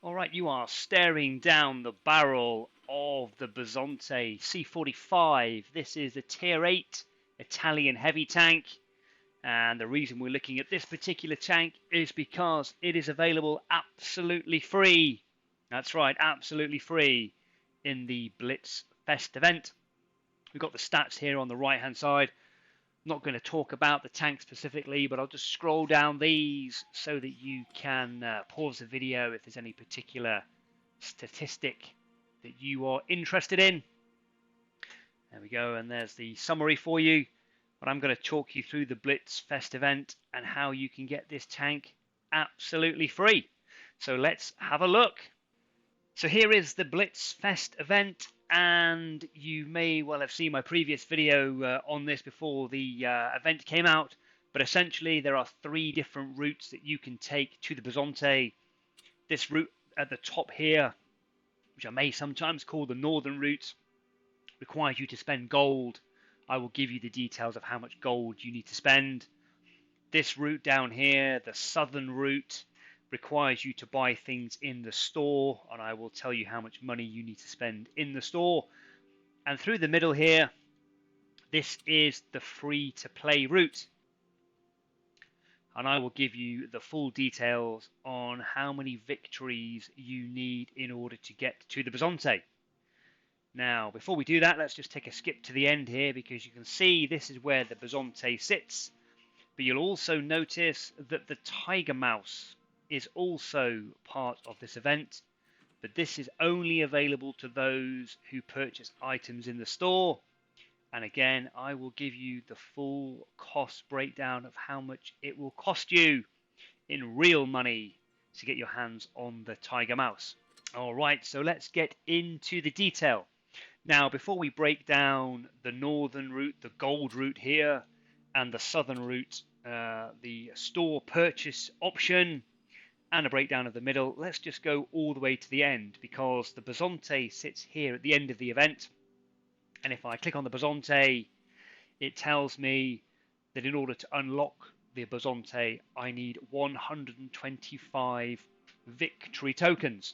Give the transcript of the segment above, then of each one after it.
Alright, you are staring down the barrel of the Bisonte C45. This is a Tier 8 Italian heavy tank, and the reason we're looking at this particular tank is because it is available absolutely free. That's right, absolutely free in the Blitzfest event. We've got the stats here on the right hand side. I'm not going to talk about the tank specifically, but I'll just scroll down these so that you can pause the video if there's any particular statistic that you are interested in. There we go, and there's the summary for you. But I'm going to talk you through the Blitzfest event and how you can get this tank absolutely free. So let's have a look. So here is the Blitzfest event, and you may well have seen my previous video on this before the event came out, but essentially there are 3 different routes that you can take to the Bisonte. This route at the top here, which I may sometimes call the northern route, requires you to spend gold. I will give you the details of how much gold you need to spend. This route down here, the southern route, requires you to buy things in the store, and I will tell you how much money you need to spend in the store. And through the middle here, this is the free to play route, and I will give you the full details on how many victories you need in order to get to the Bisonte. Now, before we do that, let's just take a skip to the end here, because you can see this is where the Bisonte sits. But you'll also notice that the Tiger Mouse is also part of this event, but this is only available to those who purchase items in the store. And again, I will give you the full cost breakdown of how much it will cost you in real money to get your hands on the Tiger Mouse. Alright, so let's get into the detail. Now, before we break down the northern route, the gold route here, and the southern route, the store purchase option, and a breakdown of the middle, let's just go all the way to the end, because the Bisonte sits here at the end of the event. And if I click on the Bisonte, it tells me that in order to unlock the Bisonte, I need 125 victory tokens.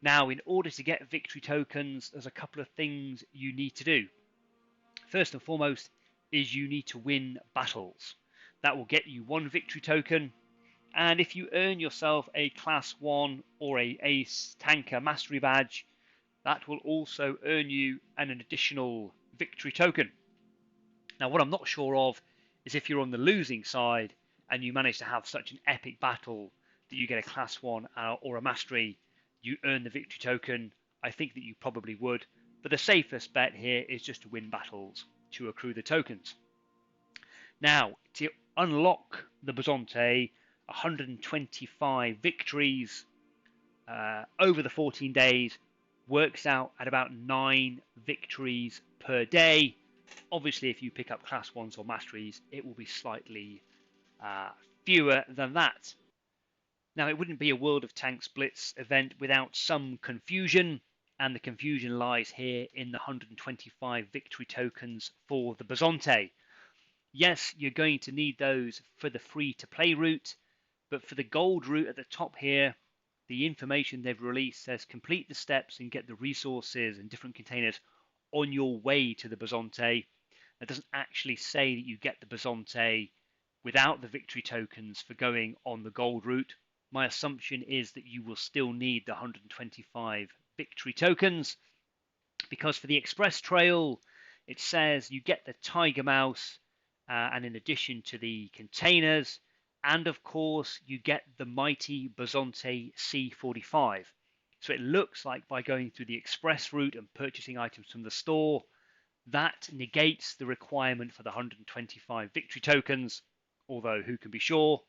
Now, in order to get victory tokens, there's a couple of things you need to do. First and foremost is you need to win battles. That will get you 1 victory token, and if you earn yourself a class 1 or a ace tanker mastery badge, that will also earn you an additional victory token. Now, what I'm not sure of is if you're on the losing side and you manage to have such an epic battle that you get a class 1 or a mastery, you earn the victory token. I think that you probably would, but the safest bet here is just to win battles to accrue the tokens. Now, to unlock the Bisonte, 125 victories over the 14 days works out at about 9 victories per day. Obviously, if you pick up class 1s or masteries, it will be slightly fewer than that. Now, it wouldn't be a World of Tanks Blitz event without some confusion, and the confusion lies here in the 125 victory tokens for the Bisonte. Yes, you're going to need those for the free-to-play route, but for the gold route at the top here, the information they've released says complete the steps and get the resources and different containers on your way to the Bisonte. It doesn't actually say that you get the Bisonte without the victory tokens for going on the gold route. My assumption is that you will still need the 125 victory tokens, because for the express trail, it says you get the Tiger Mouse, and in addition to the containers, and of course you get the mighty Bisonte C45. So it looks like by going through the express route and purchasing items from the store, that negates the requirement for the 125 victory tokens, although who can be sure.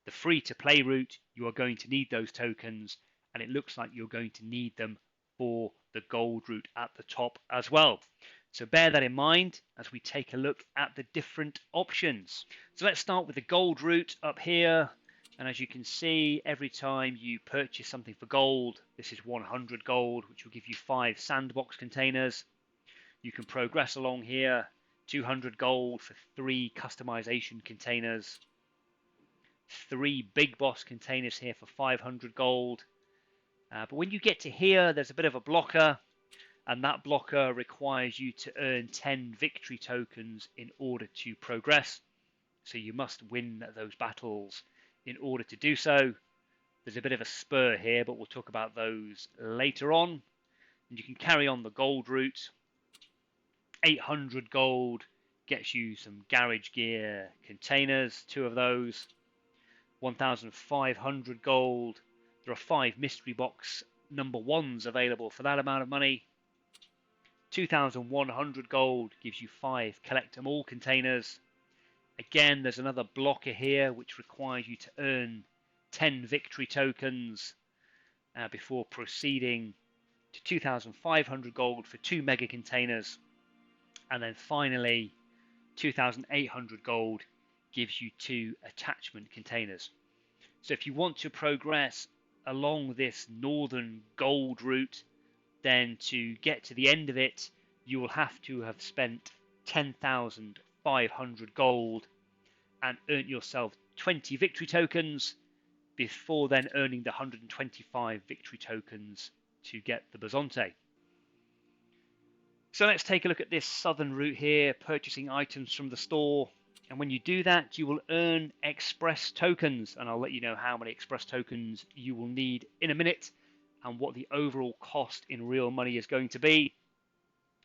The free-to-play route, you are going to need those tokens, and it looks like you're going to need them for the gold route at the top as well. So bear that in mind as we take a look at the different options. So let's start with the gold route up here. And as you can see, every time you purchase something for gold, this is 100 gold, which will give you 5 sandbox containers. You can progress along here, 200 gold for 3 customization containers, 3 big boss containers here for 500 gold, But when you get to here, there's a bit of a blocker, and that blocker requires you to earn 10 victory tokens in order to progress. So you must win those battles in order to do so. There's a bit of a spur here, but we'll talk about those later on. And you can carry on the gold route. 800 gold gets you some garage gear containers, 2 of those. 1,500 gold. There are 5 mystery box number 1s available for that amount of money. 2,100 gold gives you 5 collect 'em all containers. Again, there's another blocker here which requires you to earn 10 victory tokens before proceeding to 2,500 gold for 2 mega containers. And then finally, 2,800 gold gives you 2 attachment containers. So if you want to progress along this northern gold route, then to get to the end of it, you will have to have spent 10,500 gold and earned yourself 20 victory tokens before then earning the 125 victory tokens to get the Bisonte. So let's take a look at this southern route here, purchasing items from the store. And when you do that, you will earn express tokens. And I'll let you know how many express tokens you will need in a minute and what the overall cost in real money is going to be.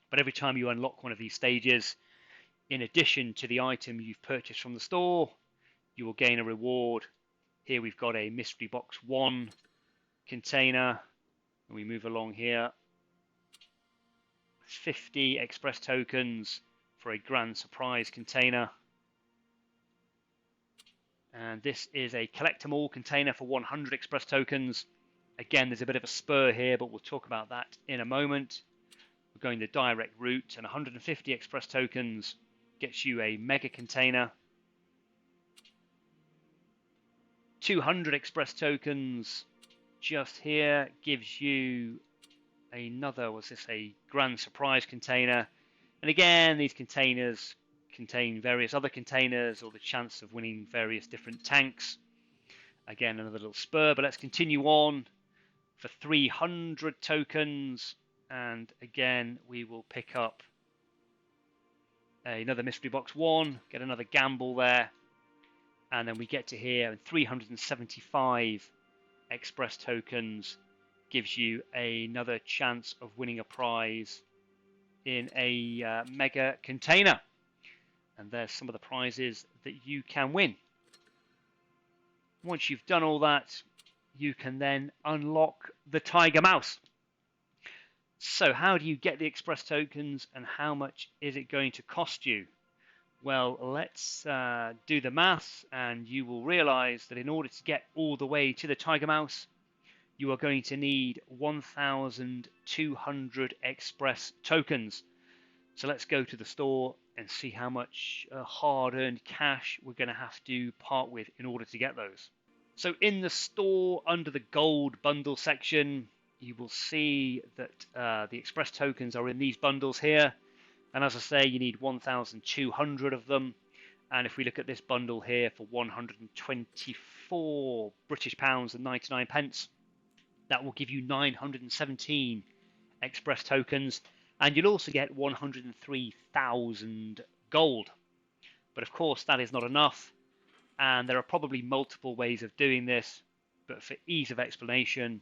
But every time you unlock one of these stages, in addition to the item you've purchased from the store, you will gain a reward. Here we've got a mystery box 1 container. And we move along here. 50 express tokens for a grand surprise container. And this is a collect 'em all container for 100 express tokens. Again, there's a bit of a spur here, but we'll talk about that in a moment. We're going the direct route, and 150 express tokens gets you a mega container. 200 express tokens just here gives you another, was this a grand surprise container? And again, these containers contain various other containers or the chance of winning various different tanks. Again, another little spur, but let's continue on for 300 tokens. And again, we will pick up another mystery box 1, get another gamble there. And then we get to here, and 375 express tokens gives you another chance of winning a prize in a mega container. And there's some of the prizes that you can win. Once you've done all that, you can then unlock the Tiger Mouse. So how do you get the express tokens and how much is it going to cost you? Well, let's do the maths, and you will realize that in order to get all the way to the Tiger Mouse, you are going to need 1,200 express tokens. So let's go to the store and see how much hard-earned cash we're going to have to part with in order to get those. So in the store, under the gold bundle section, you will see that the express tokens are in these bundles here. And as I say, you need 1,200 of them. And if we look at this bundle here for 124 British pounds and 99 pence, that will give you 917 express tokens, and you'll also get 103,000 gold. But of course, that is not enough, and there are probably multiple ways of doing this, but for ease of explanation,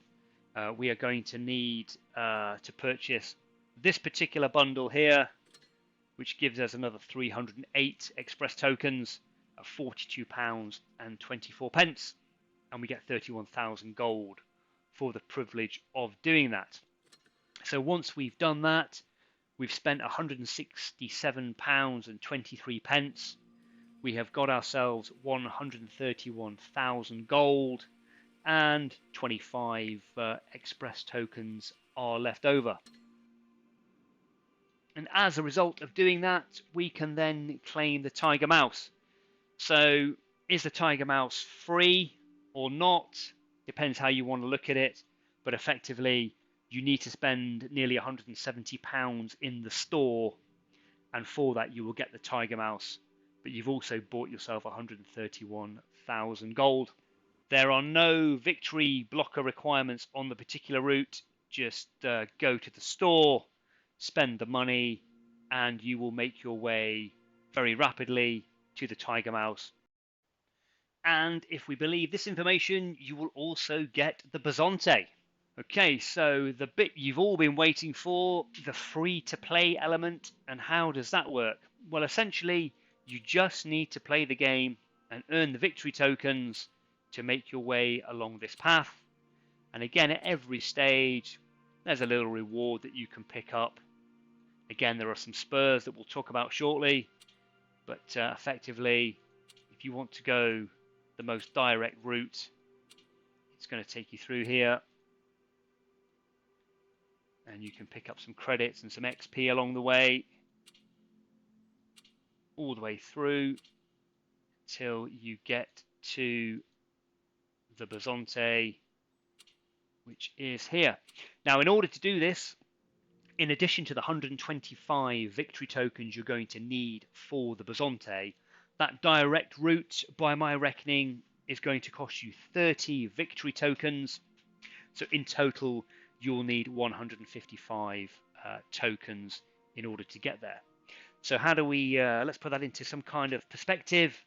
we are going to need to purchase this particular bundle here, which gives us another 308 express tokens at £42 and 24 pence, and we get 31,000 gold for the privilege of doing that. So once we've done that, we've spent £167 and 23 pence. We have got ourselves 131,000 gold, and 25 express tokens are left over. And as a result of doing that, we can then claim the Tiger Mouse. So is the Tiger Mouse free or not? Depends how you want to look at it, but effectively you need to spend nearly £170 in the store, and for that you will get the Tiger Mouse, but you've also bought yourself 131,000 gold. There are no victory blocker requirements on the particular route. Just go to the store, spend the money, and you will make your way very rapidly to the Tiger Mouse. And if we believe this information, you will also get the Bisonte. Okay, so the bit you've all been waiting for, the free-to-play element, and how does that work? Well, essentially, you just need to play the game and earn the victory tokens to make your way along this path. And again, at every stage, there's a little reward that you can pick up. Again, there are some spurs that we'll talk about shortly, but effectively, if you want to go the most direct route, it's going to take you through here. And you can pick up some credits and some XP along the way, all the way through till you get to the Bisonte, which is here. Now, in order to do this, in addition to the 125 victory tokens you're going to need for the Bisonte, that direct route, by my reckoning, is going to cost you 30 victory tokens. So in total, you'll need 155 tokens in order to get there. So how do we, let's put that into some kind of perspective.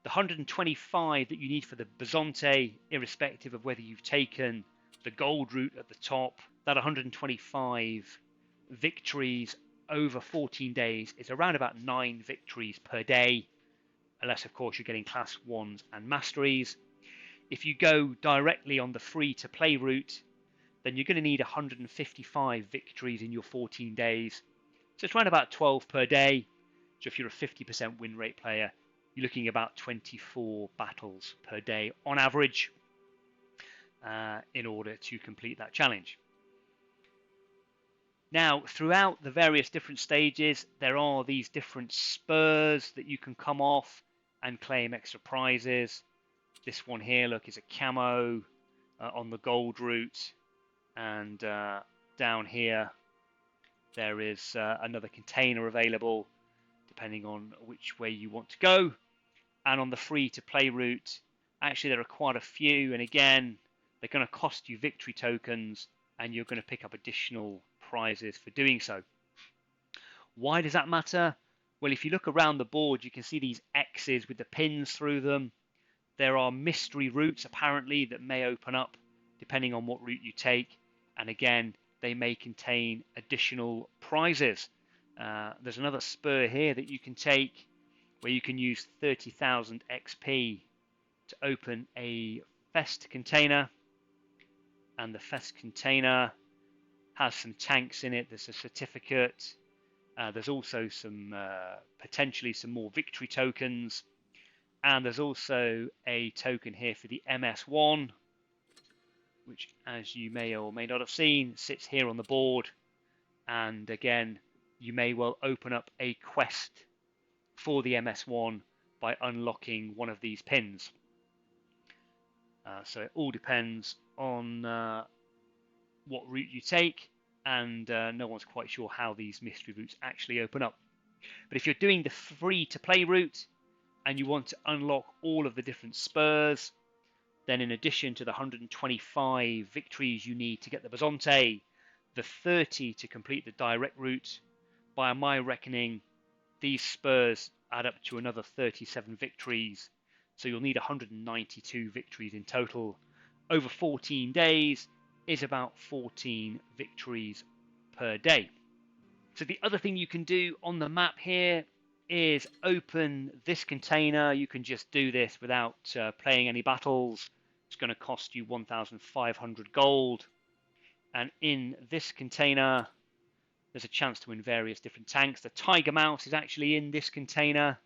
The 125 that you need for the Bisonte, irrespective of whether you've taken the gold route at the top, that 125 victories over 14 days is around about 9 victories per day, unless of course you're getting class 1s and masteries. If you go directly on the free-to-play route, then you're going to need 155 victories in your 14 days. So it's around about 12 per day. So if you're a 50% win rate player, you're looking at about 24 battles per day on average in order to complete that challenge. Now, throughout the various different stages, there are these different spurs that you can come off and claim extra prizes. This one here, look, is a camo on the gold route. And down here, there is another container available, depending on which way you want to go. And on the free-to-play route, actually there are quite a few. And again, they're going to cost you victory tokens, and you're going to pick up additional prizes for doing so. Why does that matter? Well, if you look around the board, you can see these X's with the pins through them. There are mystery routes, apparently, that may open up depending on what route you take. And again, they may contain additional prizes. There's another spur here that you can take where you can use 30,000 XP to open a Fest container. And the Fest container has some tanks in it. There's a certificate. There's also some potentially some more victory tokens. And there's also a token here for the MS1, which, as you may or may not have seen, sits here on the board. And again, you may well open up a quest for the MS1 by unlocking one of these pins. So it all depends on what route you take, and no one's quite sure how these mystery routes actually open up. But if you're doing the free-to-play route and you want to unlock all of the different spurs, then in addition to the 125 victories you need to get the Bisonte, the 30 to complete the direct route, by my reckoning, these spurs add up to another 37 victories. So you'll need 192 victories in total. Over 14 days is about 14 victories per day. So the other thing you can do on the map here is open this container. You can just do this without playing any battles. It's going to cost you 1,500 gold. And in this container, there's a chance to win various different tanks. The Tiger Mouse is actually in this container,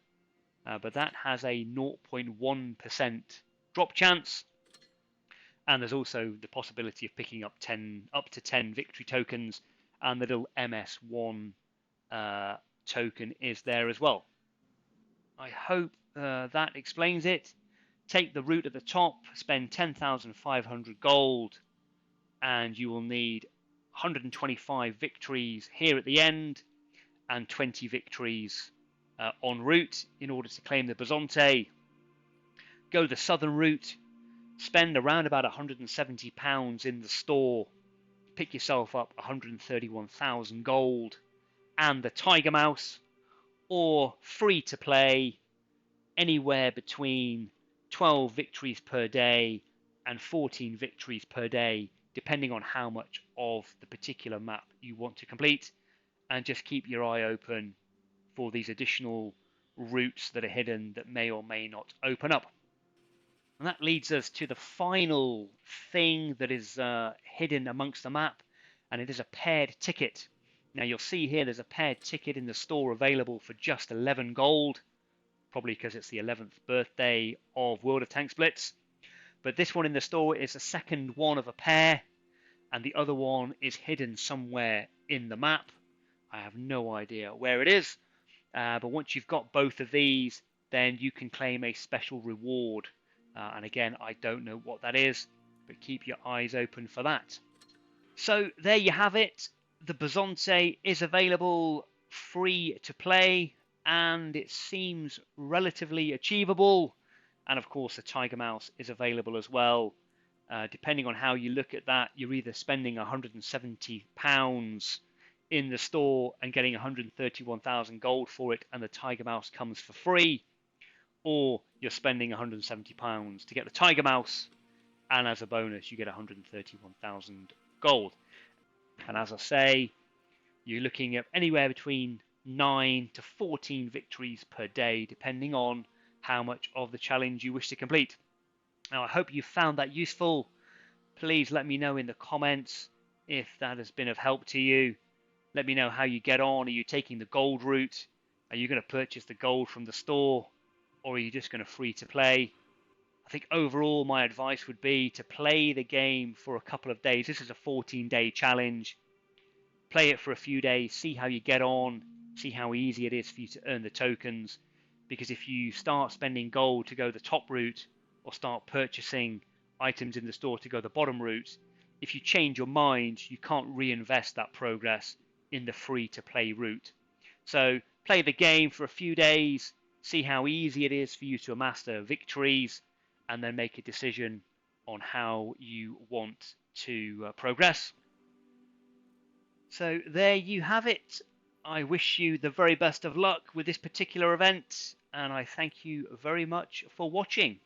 but that has a 0.1% drop chance. And there's also the possibility of picking up up to 10 victory tokens, and the little MS1 token is there as well. I hope that explains it. Take the route at the top, spend 10,500 gold, and you will need 125 victories here at the end and 20 victories en route in order to claim the Bisonte. Go the southern route, spend around about £170 in the store, pick yourself up 131,000 gold and the Tiger Mouse, or free to play, anywhere between 12 victories per day and 14 victories per day, depending on how much of the particular map you want to complete. And just keep your eye open for these additional routes that are hidden that may or may not open up. And that leads us to the final thing that is hidden amongst the map, and it is a paired ticket. Now you'll see here there's a paired ticket in the store available for just 11 gold, probably because it's the 11th birthday of World of Tanks Blitz. But this one in the store is the second one of a pair, and the other one is hidden somewhere in the map. I have no idea where it is, but once you've got both of these, then you can claim a special reward. And again, I don't know what that is, but keep your eyes open for that. So there you have it. The Bisonte is available free to play, and it seems relatively achievable. And of course, the Tiger Mouse is available as well. Depending on how you look at that, you're either spending £170 in the store and getting 131,000 gold for it, and the Tiger Mouse comes for free, or you're spending £170 to get the Tiger Mouse, and as a bonus you get 131,000 gold. And as I say, you're looking at anywhere between 9 to 14 victories per day, depending on how much of the challenge you wish to complete. Now I hope you found that useful. Please let me know in the comments if that has been of help to you. Let me know how you get on. Are you taking the gold route? Are you going to purchase the gold from the store? Or are you just going to free to play? I think overall my advice would be to play the game for a couple of days. This is a 14-day challenge. Play it for a few days, see how you get on, see how easy it is for you to earn the tokens. Because if you start spending gold to go the top route, or start purchasing items in the store to go the bottom route, if you change your mind, you can't reinvest that progress in the free to play route. So play the game for a few days, see how easy it is for you to master victories, and then make a decision on how you want to progress. So there you have it. I wish you the very best of luck with this particular event, and I thank you very much for watching.